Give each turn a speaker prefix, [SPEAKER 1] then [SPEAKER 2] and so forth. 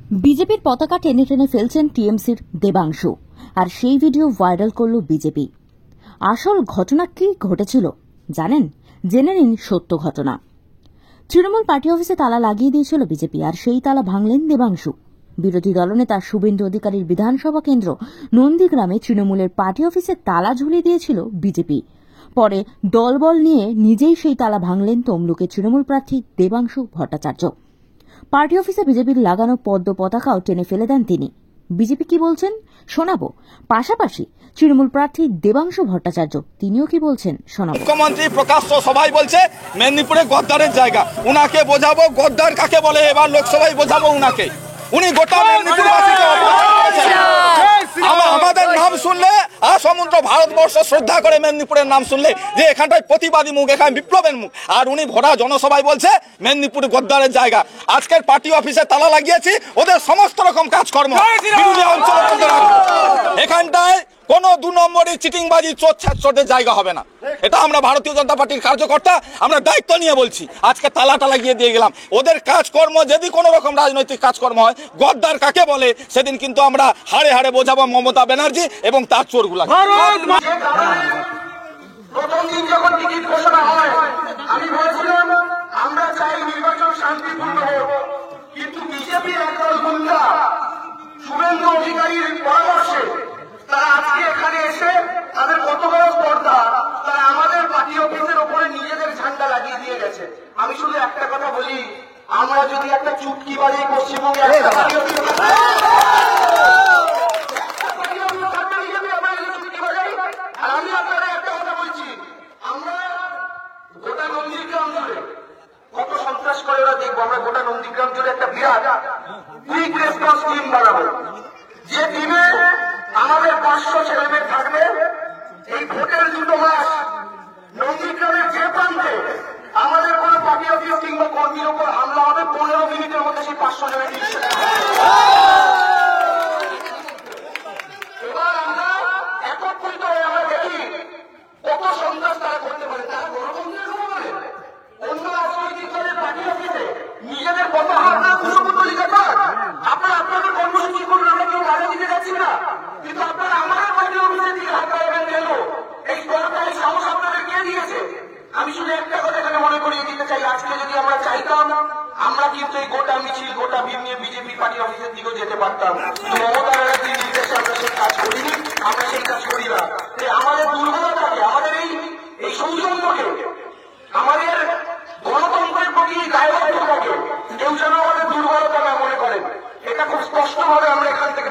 [SPEAKER 1] বিজেপির পতাকা টেনে টেনে ফেলছেন টিএমসির দেবাংশু, আর সেই ভিডিও ভাইরাল করল বিজেপি। আসল ঘটনা কি ঘটেছিল জানেন? জেনে নিন সত্য ঘটনা। তৃণমূল পার্টি অফিসে তালা লাগিয়ে দিয়েছিল বিজেপি, আর সেই তালা ভাঙলেন দেবাংশু। বিরোধী দলনেতা শুভেন্দু অধিকারীর বিধানসভা কেন্দ্র নন্দীগ্রামে তৃণমূলের পার্টি অফিসে তালা ঝুলিয়ে দিয়েছিল বিজেপি। পরে দলবল নিয়ে নিজেই সেই তালা ভাঙলেন তমলুকের তৃণমূল প্রার্থী দেবাংশু ভট্টাচার্য। পার্টি অফিসে বিজেপির লাগানো পদ্ম পতাকাও টেনে ফেলে দেন তিনি। বিজেপি কি বলছেন শোনাবো। পাশাপাশি তৃণমূল প্রার্থী দেবাংশু ভট্টাচার্য তিনিও কি বলছেন শোনাবো।
[SPEAKER 2] মুখ্যমন্ত্রী প্রকাশ্য সভায় বলছে মেদিনীপুরে গদ্দারের জায়গা, উনাকে বোঝাবো গদ্দার কাকে বলে, এবার লোকসভায় বোঝাবো উনাকে। উনি গোটা মেদিনীপুরবাসীকে আমাদের নাম শুনলে সমগ্র ভারতবর্ষ শ্রদ্ধা করে, মেদিনীপুরের নাম শুনলে যে এখানটায় প্রতিবাদী মুখ, এখানে বিপ্লবের মুখ, আর উনি ভরা জনসভায় বলছে মেদিনীপুর গদ্দারের জায়গা। আজকের পার্টি অফিসে তালা লাগিয়েছি, ওদের সমস্ত রকম কাজকর্ম বিরোধী অঞ্চলে বন্ধ রাখবো। এখানটায় কোনো দু নম্বরই চিটিংবাজি চোর ছাত্রদের জায়গা হবে না। এটা আমরা ভারতীয় জনতা পার্টির কার্যকর্তা, আমরা দায়িত্ব নিয়ে বলছি। আজকে তালাটা লাগিয়ে দিয়ে গেলাম। ওদের কাজকর্ম যদি কোনো রকম রাজনৈতিক কাজকর্ম হয়, গদ্দার কাকে বলে সেদিন কিন্তু আমরা হাড়ে হাড়ে বোঝাবো মমতা ব্যানার্জি এবং তার চোরগুলা।
[SPEAKER 3] প্রথম দিন যখন টিকিট ঘোষণা হয় আমি বলেছিলাম আমরা চাই নির্বাচন শান্তিপূর্ণ হোক, কিন্তু বিজেপির একদল গুন্ডা শুভেন্দু অধিকারীর পরামর্শে তারা আজকে এখানে এসে তাদের কত বড় স্পর্ধা, তারা আমাদের পার্টি অফিসের উপরে নিজেদের ঝান্ডা লাগিয়ে দিয়ে গেছে। আমি শুধু একটা কথা বলি, আমরা যদি একটা চুটকি বাজিয়ে পশ্চিমবঙ্গে একটা পার্টি অফিস আমি আপনারা একটা কথা বলছি, আমরা গোটা নন্দীগ্রাম জুড়ে কত সন্ত্রাস করে ওরা দেখবো। আমরা গোটা নন্দীগ্রাম জুড়ে একটা বিরাট কুইক রেসপন্স টিম বানাবো, যে টিমে আমাদের 500 ছেলেমেয়ে থাকবে। এই ভোটের 2 মাস নন্দীগ্রামের যে প্রান্তে আমাদের কোনো পার্টি অফিস কিংবা কর্মীর উপর হামলা হবে, 15 মিনিটের মধ্যে সেই 500 জনের চিকিৎসা। এবার আমরা একত্রিত হয়ে আমরা দেখি কত সন্ত্রাস তারা করতে পারে। তারা গণতন্ত্রের কথা বলে অন্য রাজনৈতিক দলের পার্টি অফিসে নিজেদের কত হামলা কুশপুতলিকা কর। আপনারা আপনাদের কর্মসূচি করুন, আমরা কেউ বাধা দিতে যাচ্ছি না, কিন্তু আপনারা আমাদের পার্টি অফিসে দিয়ে হাত পাইবেন কেন? এই সরকারি সাহস আপনাদের কে দিয়েছে? আমি শুধু একটা কথা এখানে মনে করিয়ে দিতে চাই, আজকে যদি আমরা চাইতাম আমরা কিন্তু এই গোটা মিছিল গোটা ভিড় নিয়ে বিজেপি পার্টি অফিসের দিকেও যেতে পারতাম। মমতা ব্যানার্জির নির্দেশে আমরা সেই কাজ করিনি, আমরা সেই কাজ করি না। আমাদের দুর্বলতাকে, আমাদের এই সৌজন্যকে, আমাদের গণতন্ত্রের প্রতি দায়বদ্ধতাকে কেউ যেন আমাদের দুর্বলতা না মনে করেন, এটা খুব স্পষ্টভাবে আমরা এখান থেকে